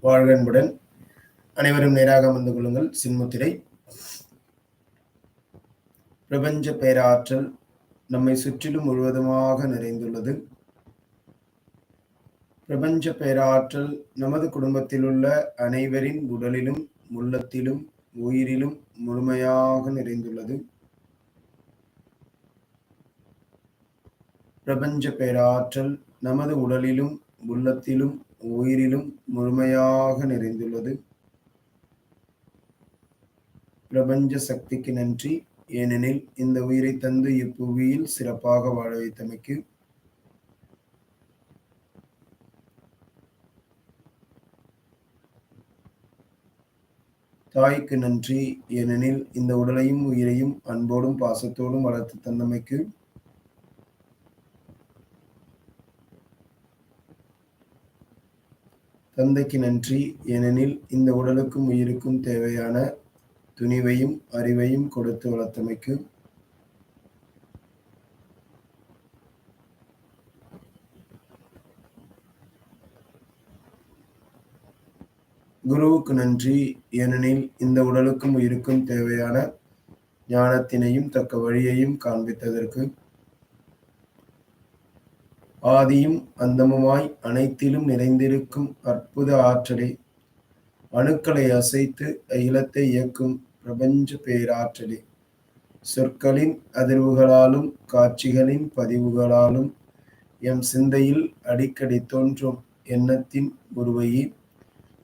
வாழ்க அன்புடன். அனைவரும் நேராக அமர்ந்து கொள்ளுங்கள். சின்முத்திரை. பிரபஞ்ச பேராற்றல் நம்மை சுற்றிலும் முழுவதுமாக நிறைந்துள்ளது. பிரபஞ்ச பேராற்றல் நமது குடும்பத்தில் உள்ள அனைவரின் உடலிலும் உள்ளத்திலும் உயிரிலும் முழுமையாக நிறைந்துள்ளது. பிரபஞ்ச பேராற்றல் நமது உடலிலும் உள்ளத்திலும் உயிரிலும் முழுமையாக நிறைந்துள்ளது. பிரபஞ்ச சக்திக்கு நன்றி. ஏனெனில் இந்த உயிரை தந்து இப்புவியில் சிறப்பாக வாழ வைத்தமைக்கு. தாய்க்கு நன்றி. ஏனெனில் இந்த உடலையும் உயிரையும் அன்போடும் பாசத்தோடும் வளர்த்து தந்தமைக்கு. தந்தைக்கு நன்றி. ஏனெனில் இந்த உடலுக்கும் உயிருக்கும் தேவையான துணிவையும் அறிவையும் கொடுத்து வளர்த்தமைக்கு. குருவுக்கு நன்றி. ஏனெனில் இந்த உடலுக்கும் உயிருக்கும் தேவையான ஞானத்தினையும் தக்க வழியையும் காண்பித்ததற்கு. ஆதியும் அந்தமுமாய் அனைத்திலும் நிறைந்திருக்கும் அற்புத ஆற்றலே, அணுக்களை அசைத்து அகிலத்தை இயக்கும் பிரபஞ்ச பேராற்றலே, சொற்களின் அதிர்வுகளாலும் காட்சிகளின் பதிவுகளாலும் எம் சிந்தையில் அடிக்கடி தோன்றும் எண்ணத்தின் உருவையே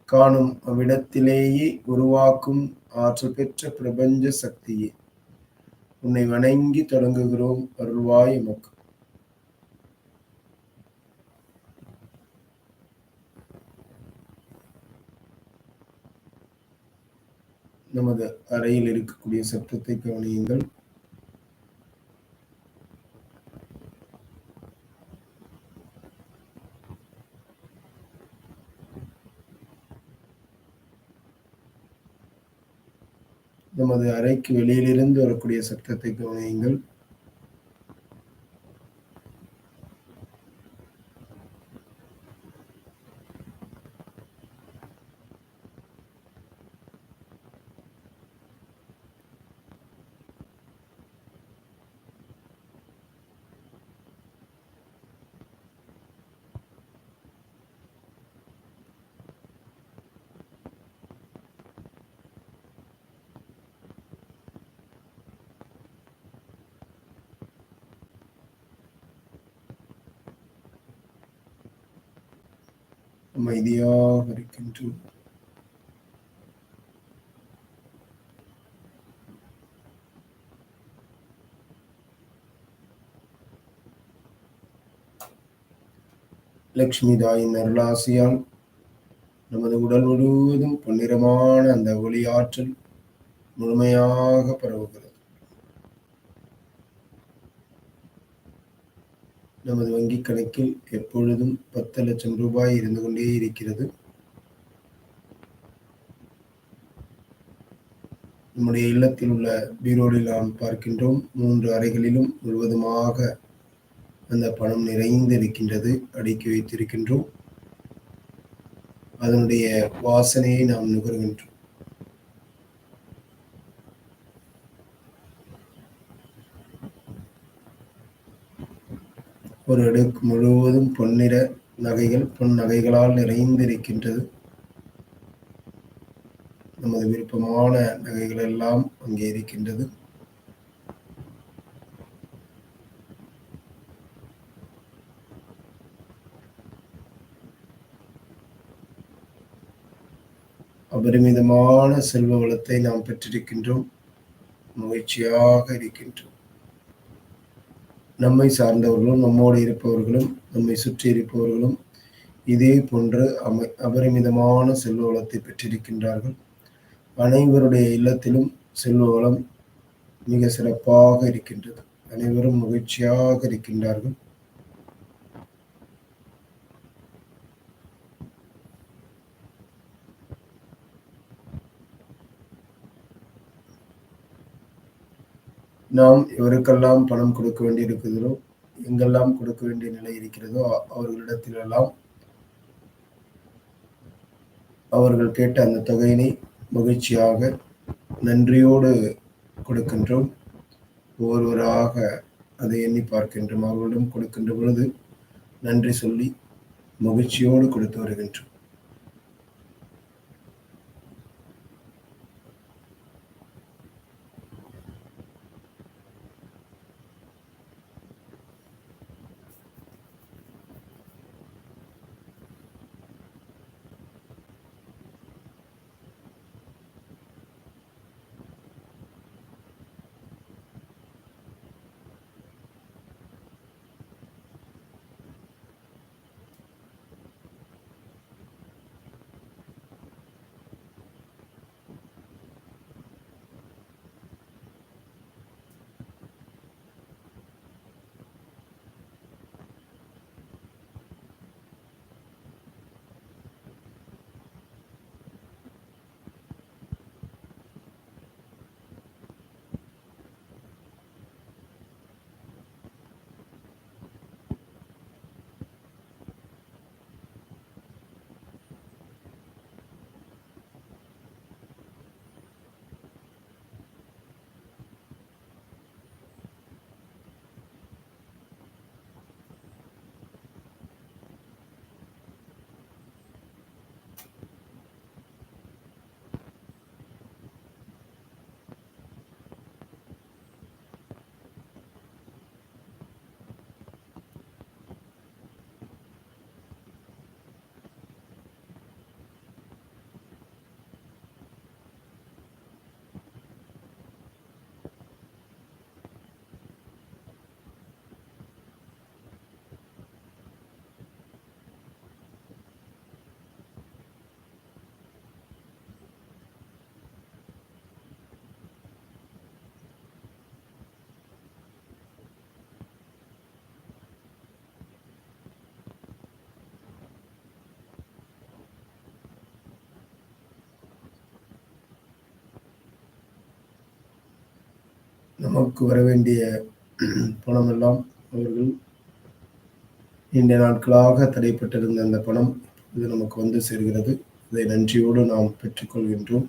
காணும் அவ்விடத்திலேயே உருவாக்கும் ஆற்றல் பெற்ற பிரபஞ்ச சக்தியே, உன்னை வணங்கி தொடங்குகிறோம். அருள்வாய் எமக்கு. நமது அறையில் இருக்கக்கூடிய சத்தத்தை கவனியுங்கள். நமது அறைக்கு வெளியிலிருந்து வரக்கூடிய சத்தத்தை கவனியுங்கள். அமைதியாக இருக்கின்றோம். லட்சுமி தாயின் அருளாசியால் நமது உடல் முழுவதும் பொன்னிறமான அந்த ஒளி ஆற்றல் முழுமையாக பரவுகிறது. நமது வங்கி கணக்கில் எப்பொழுதும் 10 லட்சம் ரூபாய் இருந்து கொண்டே இருக்கிறது. நம்முடைய இல்லத்தில் உள்ள பீரோவில் நாம் பார்க்கின்றோம், 3 அறைகளிலும் முழுவதுமாக அந்த பணம் நிறைந்து இருக்கின்றது, அடுக்கி வைத்திருக்கின்றோம். அதனுடைய வாசனையை நாம் நுகர்கின்றோம். ஒரு அடுக்கு முழுவதும் பொன்னிற நகைகள், பொன் நகைகளால் நிறைந்திருக்கின்றது. நமது விருப்பமான நகைகள் எல்லாம் அங்கே இருக்கின்றது. அபரிமிதமான செல்வ வளத்தை நாம் பெற்றிருக்கின்றோம். மகிழ்ச்சியாக இருக்கின்றோம். நம்மை சார்ந்தவர்களும் நம்மோடு இருப்பவர்களும் நம்மை சுற்றி இருப்பவர்களும் இதே போன்று அபரிமிதமான செல்வ வளத்தை பெற்றிருக்கின்றார்கள். அனைவருடைய இல்லத்திலும் செல்வ வளம் மிக சிறப்பாக இருக்கின்றது. அனைவரும் மகிழ்ச்சியாக இருக்கின்றார்கள். நாம் எவருக்கெல்லாம் பணம் கொடுக்க வேண்டி இருக்கிறதோ, எங்கெல்லாம் கொடுக்க வேண்டிய நிலை இருக்கிறதோ அவர்களிடத்திலெல்லாம் அவர்கள் கேட்ட அந்த தொகையினை மகிழ்ச்சியாக நன்றியோடு கொடுக்கின்றோம். ஒவ்வொருவராக அதை எண்ணி பார்க்கின்றோம். அவர்களிடம் கொடுக்கின்ற பொழுது நன்றி சொல்லி மகிழ்ச்சியோடு கொடுத்து வருகின்றோம். நமக்கு வரவேண்டிய பணமெல்லாம் அவர்கள் நீண்ட நாட்களாக தடைப்பட்டிருந்த அந்த பணம் இது நமக்கு வந்து சேர்கிறது. இதை நன்றியோடு நாம் பெற்றுக்கொள்கின்றோம்.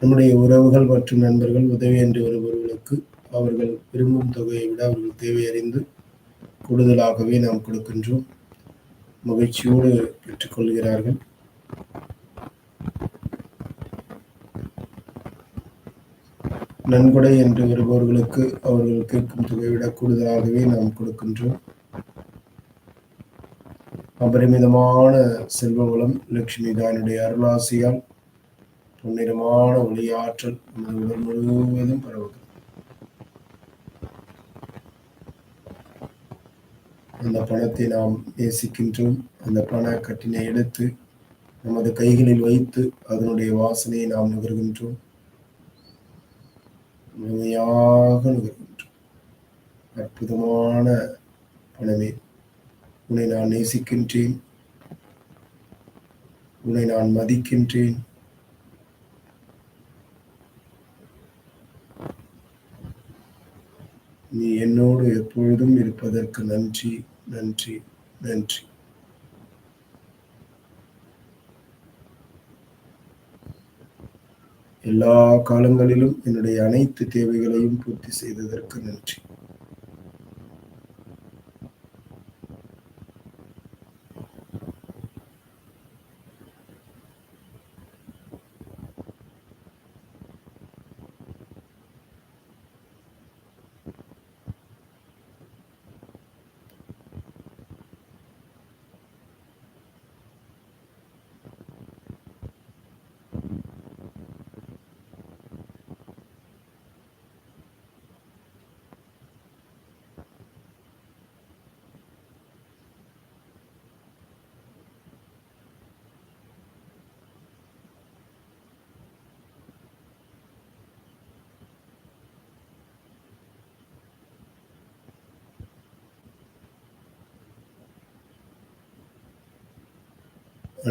நம்முடைய உறவுகள் மற்றும் நண்பர்கள் உதவி என்று வருபவர்களுக்கு அவர்கள் விரும்பும் தொகையை விட அவர்கள் தேவை அறிந்து கூடுதலாகவே நாம் கொடுக்கின்றோம். மகிழ்ச்சியோடு பெற்றுக்கொள்கிறார்கள். நன்கொடை என்று வருபவர்களுக்கு அவர்கள் கேட்கும் தொகையை விட கூடுதலாகவே நாம் கொடுக்கின்றோம். அபரிமிதமான செல்வ வளம் லட்சுமி தானுடைய அருளாசியால் பொன்னிறமான ஒளியாற்றல் நமது உடல் முழுவதும் பரவுகிறது. அந்த பணத்தை நாம் நேசிக்கின்றோம். அந்த பண கட்டினை எடுத்து நமது கைகளில் வைத்து அதனுடைய வாசனையை நாம் நுகர்கின்றோம். முழுமையாக நுகர்கின்றோம். அற்புதமான பணமே, உன்னை நான் நேசிக்கின்றேன், உன்னை நான் மதிக்கின்றேன், நீ என்னோடு எப்பொழுதும் இருப்பதற்கு நன்றி, நன்றி, நன்றி. எல்லா காலங்களிலும் என்னுடைய அனைத்து தேவைகளையும் பூர்த்தி செய்ததற்கு நன்றி.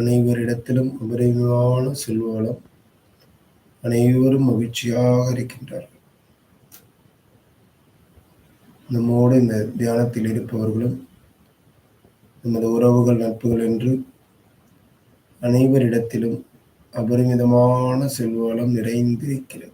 அனைவரிடத்திலும் அபரிமிதமான செல்வ வளம். அனைவரும் மகிழ்ச்சியாக இருக்கின்றார்கள். நம்மோடு இந்த தியானத்தில் இருப்பவர்களும் நமது உறவுகள், நட்புகள் என்று அனைவரிடத்திலும் அபரிமிதமான செல்வ வளம் நிறைந்திருக்கிறது.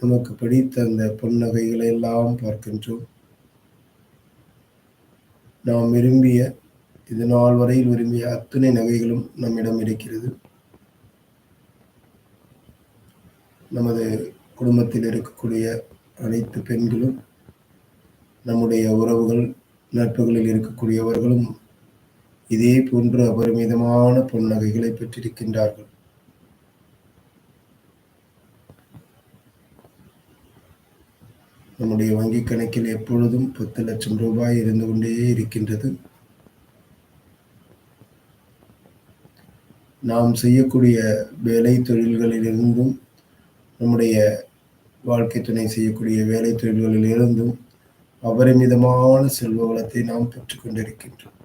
நமக்கு பிடித்த அந்த பொன்னகைகளை எல்லாம் பார்க்கின்றோம். நாம் விரும்பிய, இது நாள் வரையில் விரும்பிய அத்தனை நகைகளும் நம்மிடம் இருக்கிறது. நமது குடும்பத்தில் இருக்கக்கூடிய அனைத்து பெண்களும், நம்முடைய உறவுகள், நட்புகளில் இருக்கக்கூடியவர்களும் இதே போன்று அபரிமிதமான பொன்னகைகளை பெற்றிருக்கின்றார்கள். நம்முடைய வங்கிக் கணக்கில் எப்பொழுதும் 10 லட்சம் ரூபாய் இருந்து கொண்டே இருக்கின்றது. நாம் செய்யக்கூடிய வேலை தொழில்களிலிருந்தும், நம்முடைய வாழ்க்கை துணை செய்யக்கூடிய வேலை தொழில்களிலிருந்தும் அபரிமிதமான செல்வ வளத்தை நாம் பெற்றுக் கொண்டிருக்கின்றோம்.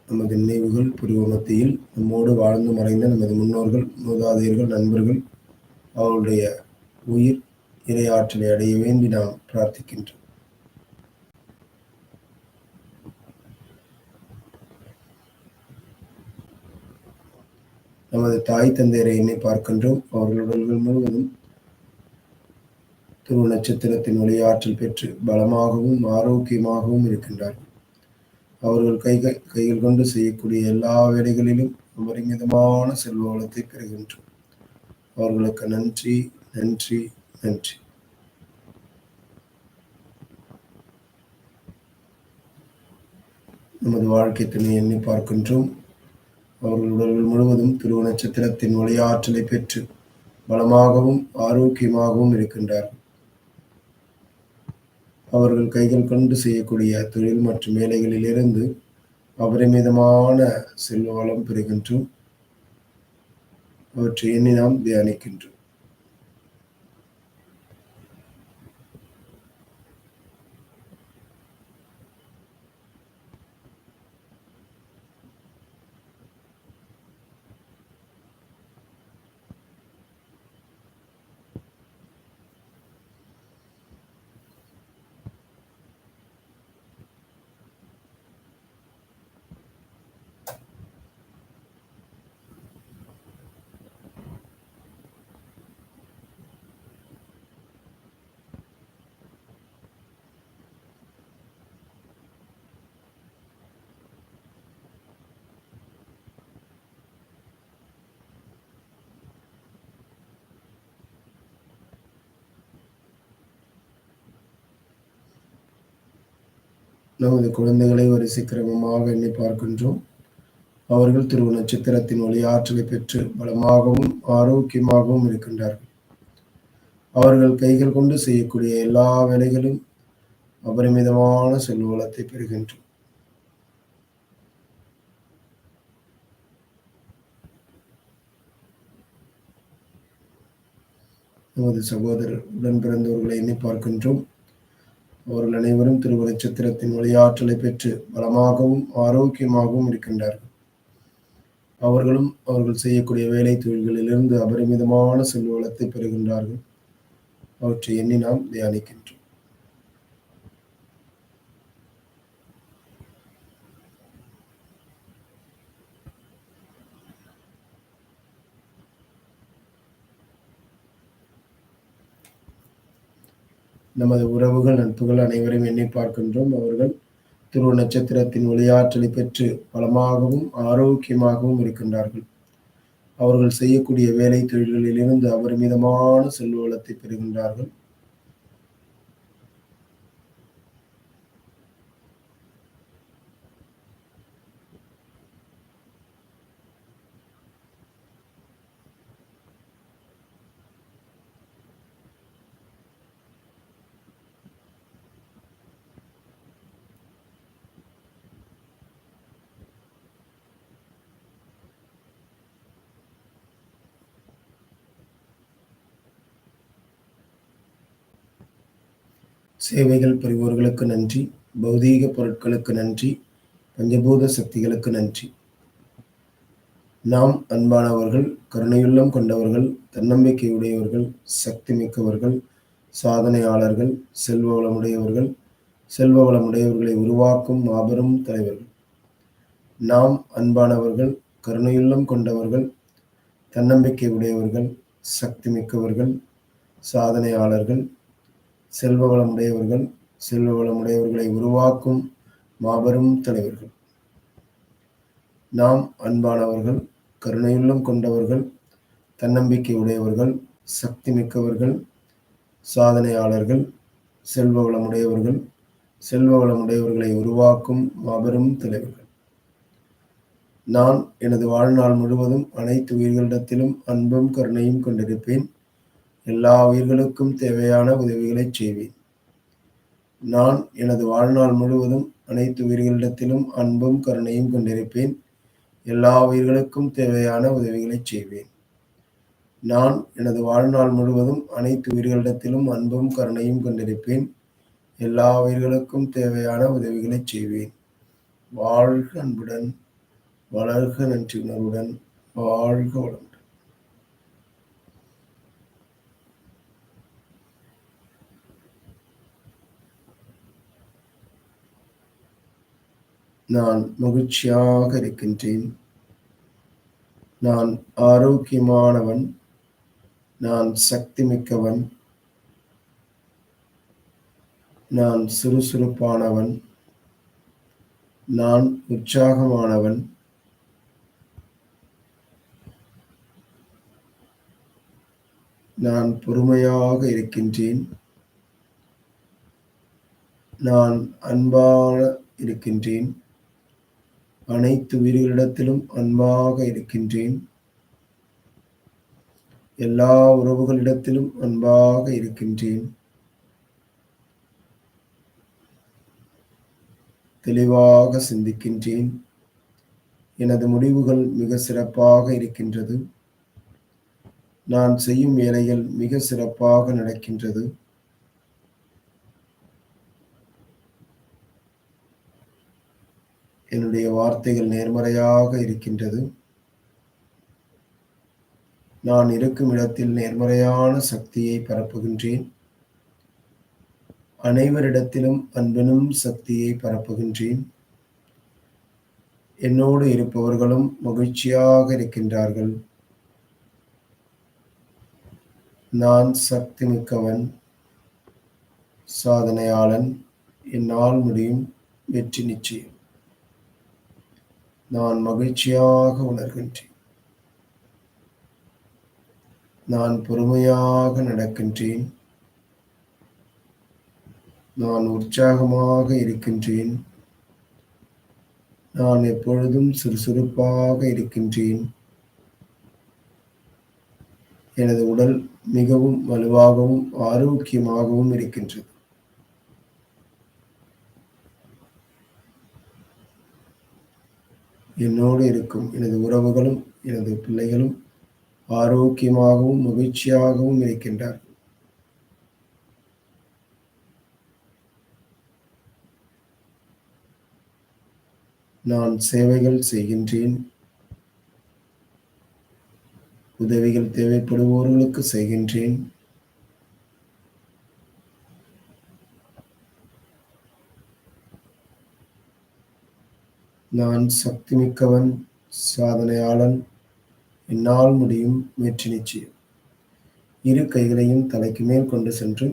நமது நினைவுகள் புருவ மத்தியில் நம்மோடு வாழ்ந்து மறைந்த நமது முன்னோர்கள், மூதாதையர்கள், நண்பர்கள், அவருடைய உயிர் இறையாற்றலை அடைய வேண்டி நாம் பிரார்த்திக்கின்றோம். நமது தாய் தந்தையரை எண்ணி பார்க்கின்றோம். அவர்கள் உடல்கள் முழுவதும் துருவ நட்சத்திரத்தின் ஒளியாற்றல் பெற்று பலமாகவும் ஆரோக்கியமாகவும் இருக்கின்றார்கள். அவர்கள் கைகள் கொண்டு செய்யக்கூடிய எல்லா வேலைகளிலும் அபரிமிதமான செல்வ வளத்தை பெறுகின்றோம். அவர்களுக்கு நன்றி, நன்றி, நன்றி. நமது வாழ்க்கை துணை எண்ணி பார்க்கின்றோம். அவர்கள் உடல்கள் முழுவதும் துருவ நட்சத்திரத்தின் ஒளியாற்றலை பெற்று பலமாகவும் ஆரோக்கியமாகவும் இருக்கின்றார்கள். அவர்கள் கைகள் கொண்டு செய்யக்கூடிய தொழில் மற்றும் வேலைகளில் இருந்து அபரிமிதமான செல்வ வளம் பெறுகின்றோம். அவற்றை எண்ணி நாம் தியானிக்கின்றோம். நமது குழந்தைகளை வரிசை கிரமமாக எண்ணி பார்க்கின்றோம். அவர்கள் துருவ நட்சத்திரத்தின் ஒளியாற்றலை பெற்று பலமாகவும் ஆரோக்கியமாகவும் இருக்கின்றார்கள். அவர்கள் கைகள் கொண்டு செய்யக்கூடிய எல்லா வேலைகளும் அபரிமிதமான செல்வ வளத்தை பெறுகின்றோம். நமது சகோதரர் உடன் பிறந்தவர்களை எண்ணி பார்க்கின்றோம். அவர்கள் அனைவரும் துருவ நட்சத்திரத்தின் ஒளியாற்றலை பெற்று பலமாகவும் ஆரோக்கியமாகவும் இருக்கின்றார்கள். அவர்களும் அவர்கள் செய்யக்கூடிய வேலை தொழில்களிலிருந்து அபரிமிதமான செல்வ வளத்தை பெறுகின்றார்கள். அவற்றை எண்ணி நாம் தியானிக்கின்றோம். நமது உறவுகள் நட்புகள் அனைவரையும் எண்ணி பார்க்கின்றோம். அவர்கள் துருவ நட்சத்திரத்தின் ஒளியாற்றலை பெற்று பலமாகவும் ஆரோக்கியமாகவும் இருக்கின்றார்கள். அவர்கள் செய்யக்கூடிய வேலை தொழில்களிலிருந்து அபரிமிதமான செல்வ வளத்தை பெறுகின்றார்கள். சேவைகள் புரிவோர்களுக்கு நன்றி. பௌதீக பொருட்களுக்கு நன்றி. பஞ்சபூத சக்திகளுக்கு நன்றி. நாம் அன்பானவர்கள், கருணையுள்ளம் கொண்டவர்கள், தன்னம்பிக்கை உடையவர்கள், சக்தி மிக்கவர்கள், சாதனையாளர்கள், செல்வ வளமுடையவர்கள், செல்வ வளமுடையவர்களை உருவாக்கும் மாபெரும் தலைவர்கள். நாம் அன்பானவர்கள், கருணையுள்ளம் கொண்டவர்கள், தன்னம்பிக்கை உடையவர்கள், சக்தி மிக்கவர்கள், சாதனையாளர்கள், செல்வ வளமுடையவர்கள், செல்வ வளமுடையவர்களை உருவாக்கும் மாபெரும் தலைவர்கள். நாம் அன்பானவர்கள், கருணையுள்ளம் கொண்டவர்கள், தன்னம்பிக்கை உடையவர்கள், சக்தி மிக்கவர்கள், சாதனையாளர்கள், செல்வ வளமுடையவர்கள், செல்வ வளமுடையவர்களை உருவாக்கும் மாபெரும் தலைவர்கள். நான் எனது வாழ்நாள் முழுவதும் அனைத்து உயிர்களிடத்திலும் அன்பும் கருணையும் கொண்டிருப்பேன். எல்லா உயிர்களுக்கும் தேவையான உதவிகளைச் செய்வேன். நான் எனது வாழ்நாள் முழுவதும் அனைத்து உயிர்களிடத்திலும் அன்பும் கருணையும் கொண்டிருப்பேன். எல்லா உயிர்களுக்கும் தேவையான உதவிகளைச் செய்வேன். நான் எனது வாழ்நாள் முழுவதும் அனைத்து உயிர்களிடத்திலும் அன்பும் கருணையும் கொண்டிருப்பேன். எல்லா உயிர்களுக்கும் தேவையான உதவிகளைச் செய்வேன். வாழ்க அன்புடன், வளர்க நன்றி உணர்வுடன், வாழ்க வளமுடன். நான் மகிழ்ச்சியாக இருக்கின்றேன். நான் ஆரோக்கியமானவன். நான் சக்தி மிக்கவன். நான் சுறுசுறுப்பானவன். நான் உற்சாகமானவன். நான் பொறுமையாக இருக்கின்றேன். நான் அன்பாக இருக்கின்றேன். அனைத்து உயிர்களிடத்திலும் அன்பாக இருக்கின்றேன். எல்லா உறவுகளிடத்திலும் அன்பாக இருக்கின்றேன். தெளிவாக சிந்திக்கின்றேன். எனது முடிவுகள் மிக சிறப்பாக இருக்கின்றது. நான் செய்யும் வேலைகள் மிக சிறப்பாக நடக்கின்றது. என்னுடைய வார்த்தைகள் நேர்மறையாக இருக்கின்றது. நான் இருக்கும் இடத்தில் நேர்மறையான சக்தியை பரப்புகின்றேன். அனைவரிடத்திலும் அன்பெனும் சக்தியை பரப்புகின்றேன். என்னோடு இருப்பவர்களும் மகிழ்ச்சியாக இருக்கின்றார்கள். நான் சக்தி மிக்கவன், சாதனையாளன். என்னால் முடியும், வெற்றி நிச்சயம். நான் மகிழ்ச்சியாக உணர்கின்றேன். நான் பொறுமையாக நடக்கின்றேன். நான் உற்சாகமாக இருக்கின்றேன். நான் எப்பொழுதும் சுறுசுறுப்பாக இருக்கின்றேன். எனது உடல் மிகவும் வலுவாகவும் ஆரோக்கியமாகவும் இருக்கின்றது. என்னோடு இருக்கும் எனது உறவுகளும் எனது பிள்ளைகளும் ஆரோக்கியமாகவும் மகிழ்ச்சியாகவும் இருக்கின்றார். நான் சேவைகள் செய்கின்றேன். உதவிகள் தேவைப்படுவோர்களுக்கு செய்கின்றேன். நான் சக்திமிக்கவன், சாதனையாளன். என்னால் முடியும், வெற்றி நிச்சயம். இரு கைகளையும் தலைக்கு மேல் கொண்டு சென்று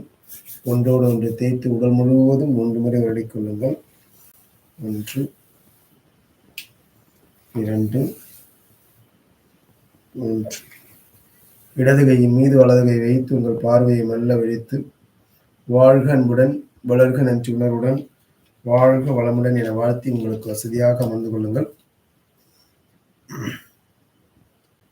ஒன்றோடு ஒன்று தேய்த்து உடல் முழுவதும் 3 முறை வருடிக்கொள்ளுங்கள். 1, 2, 3. இடது கையின் மீது வலது கை வைத்து உங்கள் பார்வையை மெல்ல விழித்து, வாழ்க அன்புடன், வளர்க நன்றி உணர்வுடன், வாழ்க வளமுடன் என வாழ்த்தி உங்களுக்கு வசதியாக அமர்ந்து கொள்ளுங்கள்.